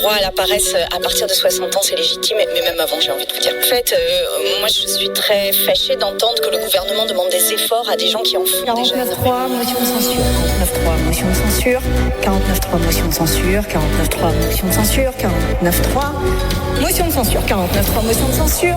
droit à la paresse à partir de 60 ans, c'est légitime, mais même avant, j'ai envie de vous dire. En fait, moi, je suis très fâchée d'entendre que le gouvernement demande des efforts à des gens qui en font déjà. 49.3, motion de censure. 49.3, motion de censure. 49.3, motion de censure. 49.3, motion de censure.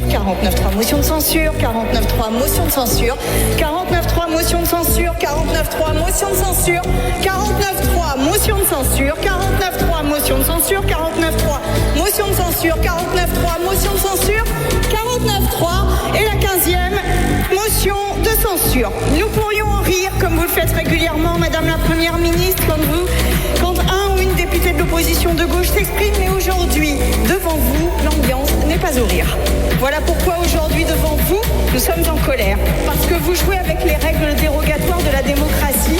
49.3, motion de censure. 49.3, motion de censure. 49.3, motion de censure. 49.3, motion de censure. 49.3, motion de censure. 49.3, motion de censure. 49.3, motion de censure. 49.3, motion de censure. 49.3, motion de censure. 49.3, motion de censure. 49.3 et la 15e motion de censure. Nous pourrions en rire, comme vous le faites régulièrement, Madame la Première ministre, quand un ou une députée de l'opposition de gauche s'exprime, mais aujourd'hui, devant vous, l'ambiance n'est pas au rire. Voilà pourquoi aujourd'hui, devant vous, nous sommes en colère. Parce que vous jouez avec les règles dérogatoires de la démocratie,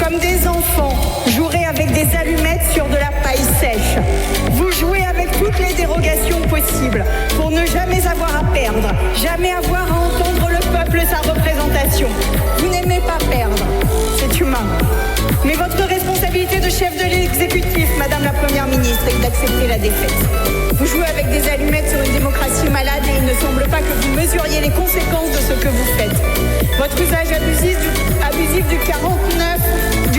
comme des enfants joueraient avec des allumettes sur de la paille sèche. Vous jouez avec toutes les dérogations possibles pour ne jamais avoir à perdre, jamais avoir à entendre le peuple sa représentation. Vous n'aimez pas perdre, c'est humain. Mais votre responsabilité de chef de l'exécutif, Madame la Première ministre, est d'accepter la défaite. Vous jouez avec des allumettes sur une démocratie malade et il ne semble pas que vous mesuriez les conséquences de ce que vous faites. Votre usage abusif du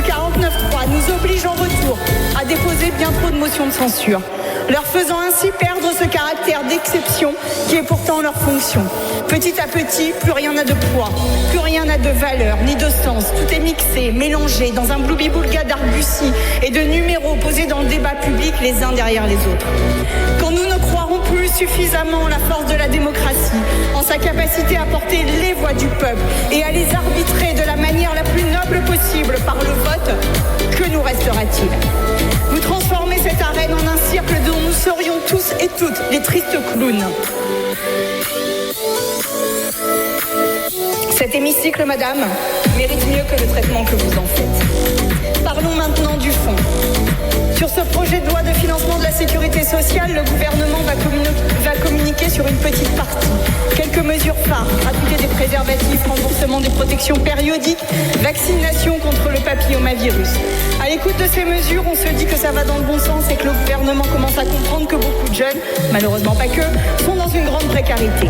49.3 nous oblige en retour à déposer bien trop de motions de censure, leur faisant ainsi perdre ce caractère d'exception qui est pourtant leur fonction. Petit à petit, plus rien n'a de poids, plus rien n'a de valeur, ni de sens. Tout est mixé, mélangé dans un bloubi-boulga d'argousies et de numéros posés dans le débat public les uns derrière les autres. Quand nous ne croirons plus suffisamment en la force de la démocratie, en sa capacité à porter les voix du peuple et à les arbitrer de la manière la plus noble possible par le vote, que nous restera-t-il ? Vous transformez cette arène en un cirque dont nous serions tous et toutes les tristes clowns. Cet hémicycle, madame, mérite mieux que le traitement que vous en faites. Parlons maintenant du fond. Sur ce projet de loi de financement de la sécurité sociale, le gouvernement va communiquer sur une petite partie. Quelques mesures phares, gratuité des préservatifs, remboursement des protections périodiques, vaccination contre le papillomavirus. À l'écoute de ces mesures, on se dit que ça va dans le bon sens et que le gouvernement commence à comprendre que beaucoup de jeunes, malheureusement pas que, sont dans une grande précarité.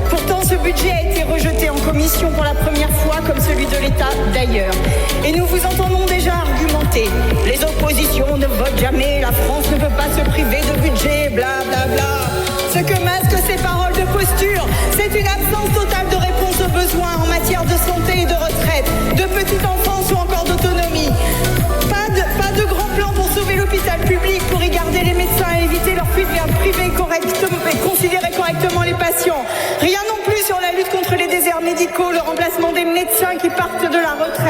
Pourtant, ce budget a été rejeté en commission pour la première fois, comme celui de l'État d'ailleurs. Et nous vous entendons déjà argumenter. Les oppositions ne votent jamais, la France ne peut pas se priver de budget, bla bla bla. Ce que masquent ces paroles de posture, c'est une absence totale de réponse aux besoins en matière de santé et de retraite, de petite enfance ou encore d'autonomie. Pas de grand plan pour sauver l'hôpital public, pour y garder les médecins et éviter leur fuite vers le privé correctement et considérer correctement les patients. Rien non plus sur la lutte contre les déserts médicaux, le remplacement des médecins qui partent de la retraite